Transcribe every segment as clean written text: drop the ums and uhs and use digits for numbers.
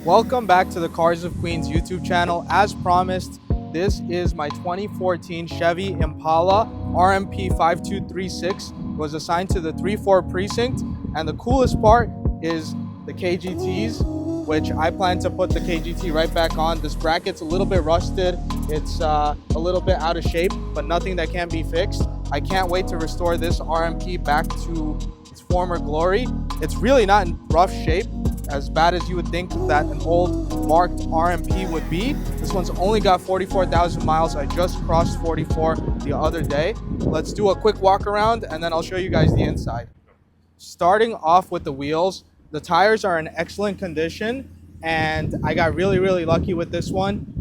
Welcome back to the Cars of Queens YouTube channel. As promised, this is my 2014 Chevy Impala RMP 5236. It was assigned to the 3-4 precinct, and the coolest part is the KGTs, which I plan to put the KGT right back on. This bracket's a little bit rusted. It's a little bit out of shape, but nothing that can't be fixed. I can't wait to restore this RMP back to its former glory. It's really not in rough shape, as bad as you would think that an old marked RMP would be. This one's only got 44,000 miles. I just crossed 44 the other day. Let's do a quick walk around and then I'll show you guys the inside. Starting off with the wheels, the tires are in excellent condition and I got really lucky with this one.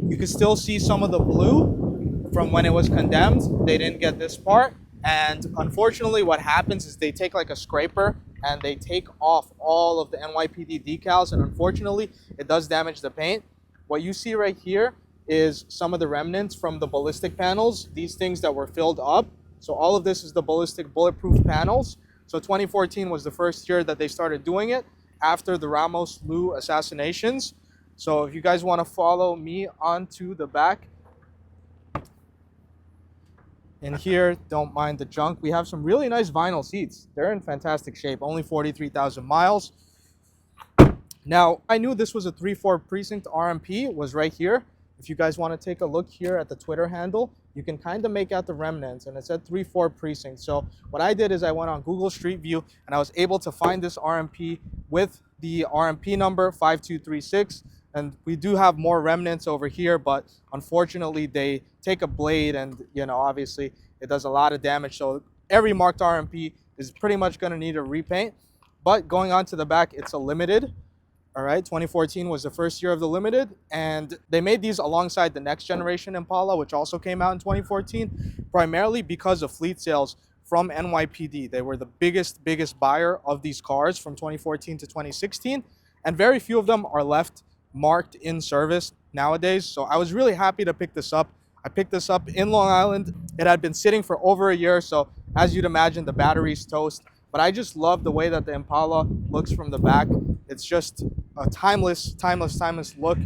You can still see some of the blue from when it was condemned. They didn't get this part. And unfortunately what happens is they take like a scraper and they take off all of the NYPD decals, and unfortunately it does damage the paint. What you see right here is some of the remnants from the ballistic panels, these things that were filled up. So all of this is the ballistic bulletproof panels. So 2014 was the first year that they started doing it after the Ramos Liu assassinations. So if you guys want to follow me onto the back, in here, don't mind the junk. We have some really nice vinyl seats. They're in fantastic shape, only 43,000 miles. Now, I knew this was a 3-4 precinct RMP, was right here. If you guys want to take a look here at the Twitter handle, you can kind of make out the remnants, and it said 3-4 precinct. So what I did is I went on Google Street View, and I was able to find this RMP with the RMP number 5236. And we do have more remnants over here, but unfortunately they take a blade and, you know, obviously it does a lot of damage. So every marked RMP is pretty much going to need a repaint. But going on to the back, it's a limited. All right, 2014 was the first year of the limited, and they made these alongside the next generation Impala, which also came out in 2014, primarily because of fleet sales from NYPD. They were the biggest buyer of these cars from 2014 to 2016, and very few of them are left marked in service nowadays. So I was really happy to pick this up. I picked this up in Long Island. It had been sitting for over a year, so as you'd imagine, the battery's toast. But I just love the way that the Impala looks from the back. It's just a timeless look.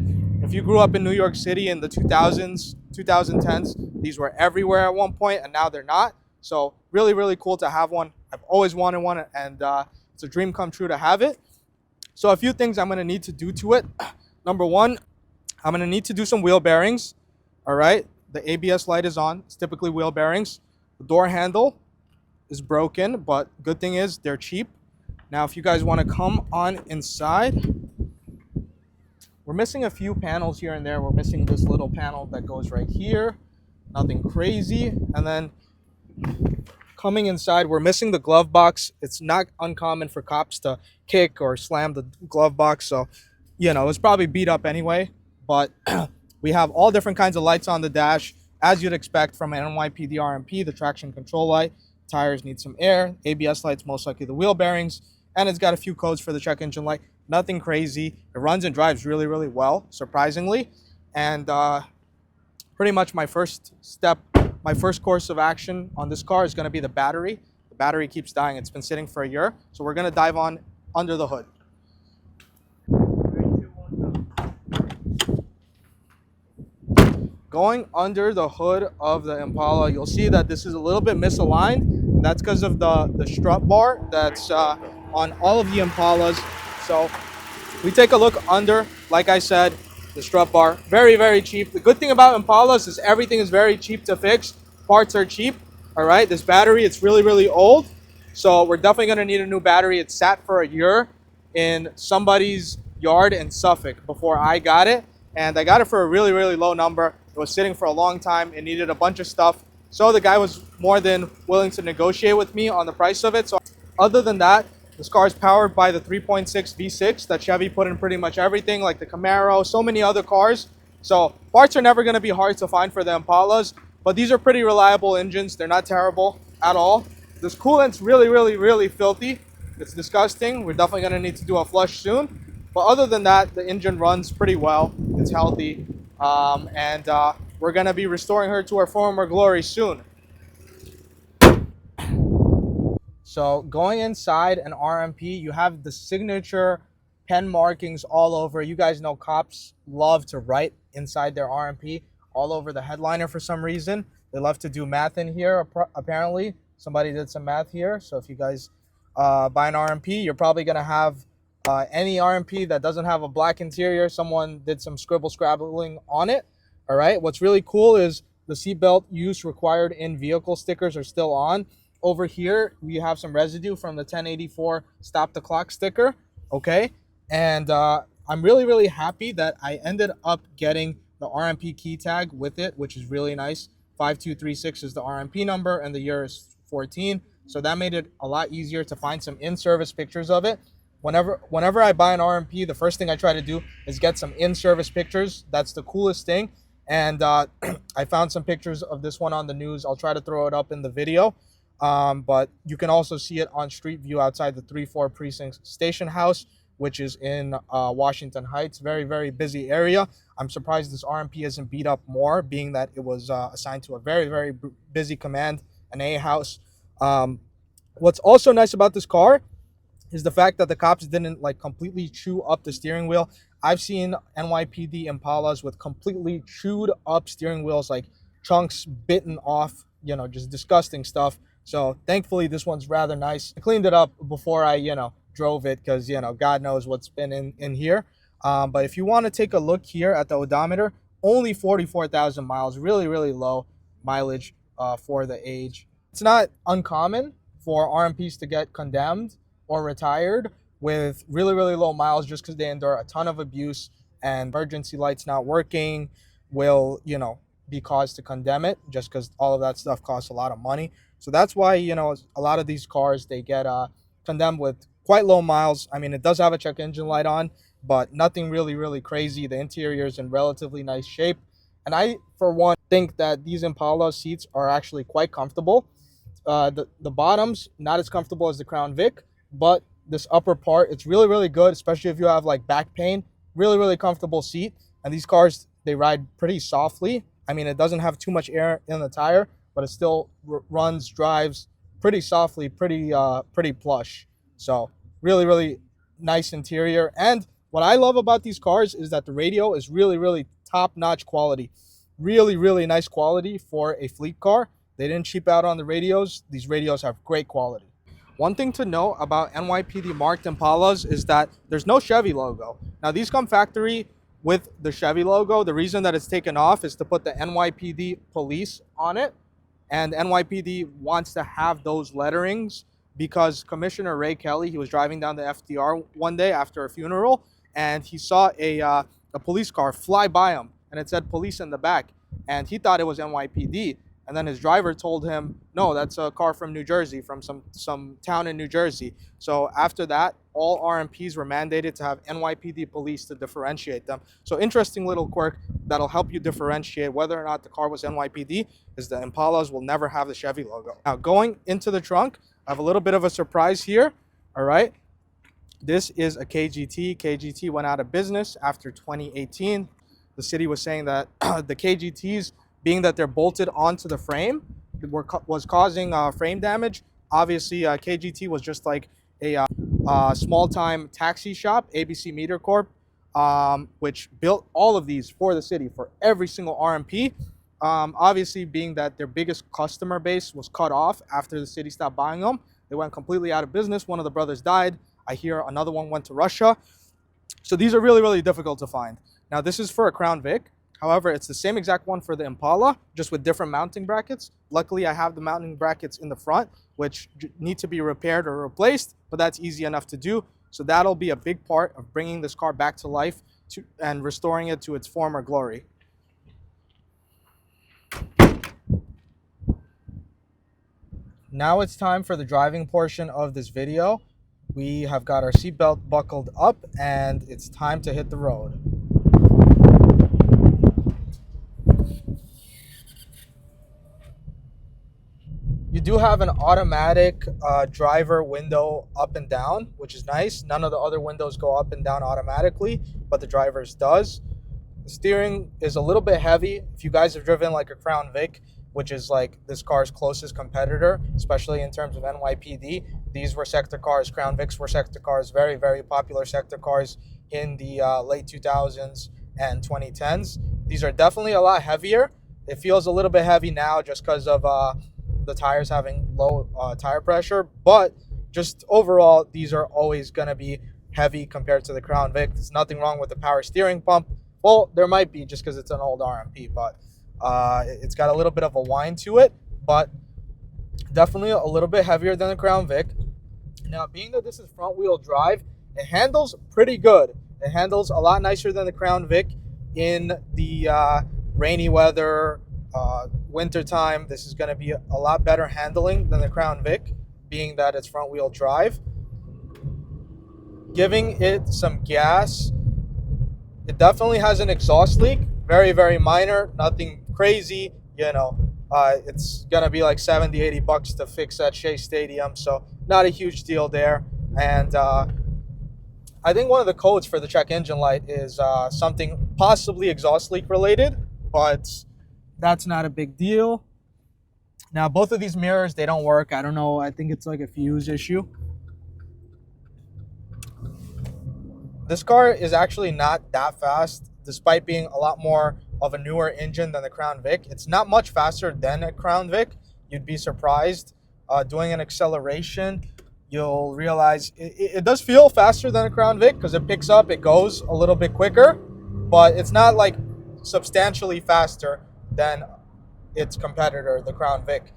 If you grew up in New York City in the 2000s, 2010s, these were everywhere at one point, and now they're not. So really cool to have one. I've always wanted one, and it's a dream come true to have it. So a few things I'm going to need to do to it. Number one, I'm going to need to do some wheel bearings. All right, the ABS light is on. It's typically wheel bearings. The door handle is broken, but good thing is they're cheap. Now, if you guys want to come on inside, we're missing a few panels here and there. We're missing this little panel that goes right here. Nothing crazy. And then coming inside, we're missing the glove box. It's not uncommon for cops to kick or slam the glove box. So, you know, it's probably beat up anyway. But we have all different kinds of lights on the dash, as you'd expect from an NYPD RMP, the traction control light. Tires need some air. ABS lights, most likely the wheel bearings. And it's got a few codes for the check engine light. Nothing crazy. It runs and drives really well, surprisingly. And pretty much my first step, my first course of action on this car is going to be the battery. The battery keeps dying. It's been sitting for a year. So we're going to dive on under the hood. Going under the hood of the Impala, you'll see that this is a little bit misaligned. And that's because of the strut bar that's on all of the Impalas. So we take a look under, like I said, the strut bar, very cheap. The good thing about Impalas is everything is very cheap to fix. Parts are cheap. All right, this battery, it's really old. So we're definitely going to need a new battery. It sat for a year in somebody's yard in Suffolk before I got it. And I got it for a really low number. It was sitting for a long time. It needed a bunch of stuff. So the guy was more than willing to negotiate with me on the price of it. So other than that, this car is powered by the 3.6 V6 that Chevy put in pretty much everything, like the Camaro, so many other cars. So parts are never going to be hard to find for the Impalas, but these are pretty reliable engines. They're not terrible at all. This coolant's really filthy. It's disgusting. We're definitely going to need to do a flush soon. But other than that, the engine runs pretty well. It's healthy. And we're going to be restoring her to her former glory soon. So going inside an RMP, you have the signature pen markings all over. You guys know cops love to write inside their RMP all over the headliner for some reason. They love to do math in here, apparently. Somebody did some math here. So if you guys buy an RMP, you're probably going to have any RMP that doesn't have a black interior. Someone did some scrabbling on it. All right. What's really cool is the seatbelt use required in vehicle stickers are still on. Over here, we have some residue from the 1084 stop the clock sticker. Okay. And I'm really, really happy that I ended up getting the RMP key tag with it, which is really nice. 5236 is the RMP number and the year is 14. So that made it a lot easier to find some in-service pictures of it. Whenever I buy an RMP, the first thing I try to do is get some in-service pictures. That's the coolest thing. And I found some pictures of this one on the news. I'll try to throw it up in the video. But you can also see it on Street View outside the 3-4 Precinct Station House, which is in Washington Heights. Very, very busy area. I'm surprised this RMP isn't beat up more, being that it was assigned to a very, very busy command, an A house. What's also nice about this car is the fact that the cops didn't like completely chew up the steering wheel. I've seen NYPD Impalas with completely chewed up steering wheels, like chunks bitten off, you know, just disgusting stuff. So thankfully this one's rather nice. I cleaned it up before I, drove it because, God knows what's been in here. But if you want to take a look here at the odometer, only 44,000 miles, really, really low mileage for the age. It's not uncommon for RMPs to get condemned or retired with really, really low miles just because they endure a ton of abuse, and emergency lights not working will, be caused to condemn it just because all of that stuff costs a lot of money. So that's why, a lot of these cars, they get condemned with quite low miles. I mean, it does have a check engine light on, but nothing really, really crazy. The interior is in relatively nice shape. And I, for one, think that these Impala seats are actually quite comfortable. The bottom's not as comfortable as the Crown Vic, but this upper part, it's really, really good, especially if you have like back pain. Really, really comfortable seat. And these cars, they ride pretty softly. I mean, it doesn't have too much air in the tire, but it still drives pretty softly, pretty plush. So really, really nice interior. And what I love about these cars is that the radio is really, really top-notch quality. Really, really nice quality for a fleet car. They didn't cheap out on the radios. These radios have great quality. One thing to note about NYPD marked Impalas is that there's no Chevy logo. Now, these come factory with the Chevy logo. The reason that it's taken off is to put the NYPD police on it. And NYPD wants to have those letterings because Commissioner Ray Kelly, he was driving down the FDR one day after a funeral, and he saw a police car fly by him, and it said police in the back, and he thought it was NYPD. And then his driver told him, no, that's a car from New Jersey, from some town in New Jersey. So after that, all RMPs were mandated to have NYPD police to differentiate them. So interesting little quirk that'll help you differentiate whether or not the car was NYPD is the Impalas will never have the Chevy logo. Now, going into the trunk, I have a little bit of a surprise here. All right. This is a KGT. KGT went out of business after 2018. The city was saying that the KGTs, being that they're bolted onto the frame, was causing frame damage. Obviously, KGT was just like a small-time taxi shop, ABC Meter Corp, which built all of these for the city, for every single RMP. Obviously, being that their biggest customer base was cut off after the city stopped buying them, they went completely out of business. One of the brothers died. I hear another one went to Russia. So these are really, really difficult to find. Now, this is for a Crown Vic. However, it's the same exact one for the Impala, just with different mounting brackets. Luckily, I have the mounting brackets in the front, which need to be repaired or replaced, but that's easy enough to do. So that'll be a big part of bringing this car back to life and restoring it to its former glory. Now it's time for the driving portion of this video. We have got our seatbelt buckled up, and it's time to hit the road. You do have an automatic driver window up and down, which is nice. None of the other windows go up and down automatically, but the driver's does. The steering is a little bit heavy. If you guys have driven like a Crown Vic, which is like this car's closest competitor, especially in terms of NYPD. These were sector cars. Crown Vics were sector cars, very, very popular sector cars in the late 2000s and 2010s. These are definitely a lot heavier. It feels a little bit heavy now just because of the tires having low tire pressure, but just overall, these are always going to be heavy compared to the Crown Vic. There's nothing wrong with the power steering pump. Well, there might be just because it's an old RMP, but it's got a little bit of a whine to it, but definitely a little bit heavier than the Crown Vic. Now, being that this is front wheel drive, it handles pretty good. It handles a lot nicer than the Crown Vic in the rainy weather, winter time. This is going to be a lot better handling than the Crown Vic, being that it's front wheel drive. Giving it some gas, it definitely has an exhaust leak, very, very minor, nothing crazy, you know. It's gonna be like 70-80 bucks to fix that Shea Stadium, so not a huge deal there. And I think one of the codes for the check engine light is something possibly exhaust leak related, but that's not a big deal. Now, both of these mirrors, they don't work. I don't know. I think it's like a fuse issue. This car is actually not that fast, despite being a lot more of a newer engine than the Crown Vic. It's not much faster than a Crown Vic. You'd be surprised. Doing an acceleration, you'll realize it does feel faster than a Crown Vic because it picks up, it goes a little bit quicker, but it's not like substantially faster than its competitor, the Crown Vic.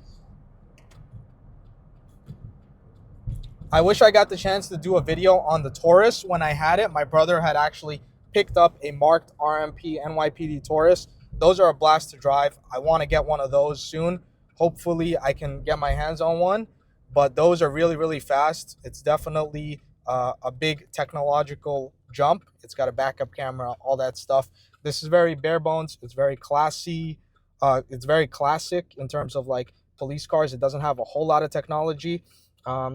I wish I got the chance to do a video on the Taurus when I had it. My brother had actually picked up a marked RMP NYPD Taurus. Those are a blast to drive. I want to get one of those soon. Hopefully I can get my hands on one, but those are really, really fast. It's definitely a big technological jump. It's got a backup camera, all that stuff. This is very bare bones. It's very classy. It's very classic in terms of like police cars. It doesn't have a whole lot of technology.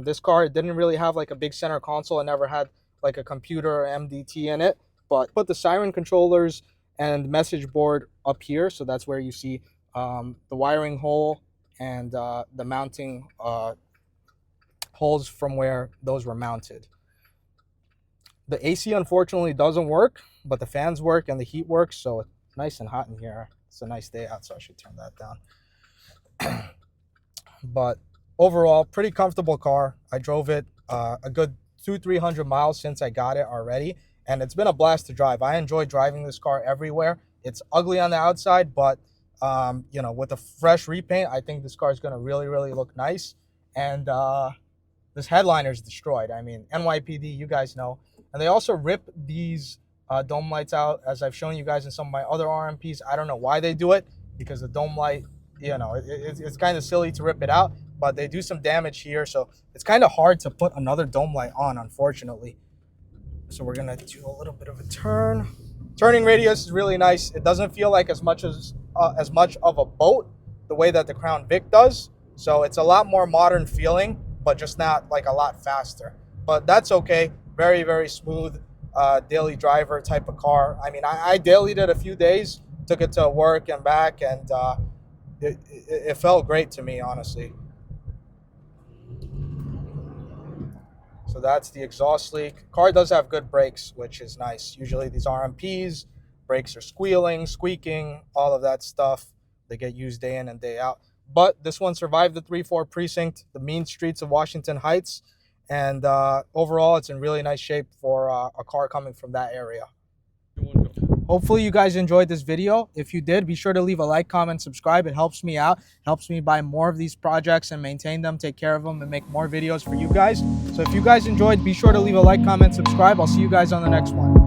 This car, it didn't really have like a big center console. It never had like a computer or MDT in it, but put the siren controllers and message board up here. So that's where you see the wiring hole and the mounting holes from where those were mounted. The AC unfortunately doesn't work, but the fans work and the heat works. So it's nice and hot in here. It's a nice day out, so I should turn that down. But overall, pretty comfortable car. I drove it a good 200-300 miles since I got it already, and it's been a blast to drive. I enjoy driving this car everywhere. It's ugly on the outside, but you know, with a fresh repaint, I think this car is going to really, really look nice. And this headliner is destroyed. I mean, NYPD, you guys know. And they also rip these dome lights out, as I've shown you guys in some of my other RMPs. I don't know why they do it, because the dome light, you know, it's kind of silly to rip it out, but they do some damage here, so it's kind of hard to put another dome light on, unfortunately. So we're gonna do a little bit of a turn. Turning radius is really nice. It doesn't feel like as much of a boat the way that the Crown Vic does, so it's a lot more modern feeling, but just not like a lot faster. But that's okay. Very, very smooth daily driver type of car. I mean, I dailied it a few days, took it to work and back, and it felt great to me, honestly. So that's the exhaust leak. Car does have good brakes, which is nice. Usually these RMPs, brakes are squealing, squeaking, all of that stuff. They get used day in and day out. But this one survived the 3-4 precinct, the mean streets of Washington Heights. And overall, it's in really nice shape for a car coming from that area. Hopefully you guys enjoyed this video. If you did, be sure to leave a like, comment, subscribe. It helps me out, helps me buy more of these projects and maintain them, take care of them, and make more videos for you guys. So if you guys enjoyed, be sure to leave a like, comment, subscribe. I'll see you guys on the next one.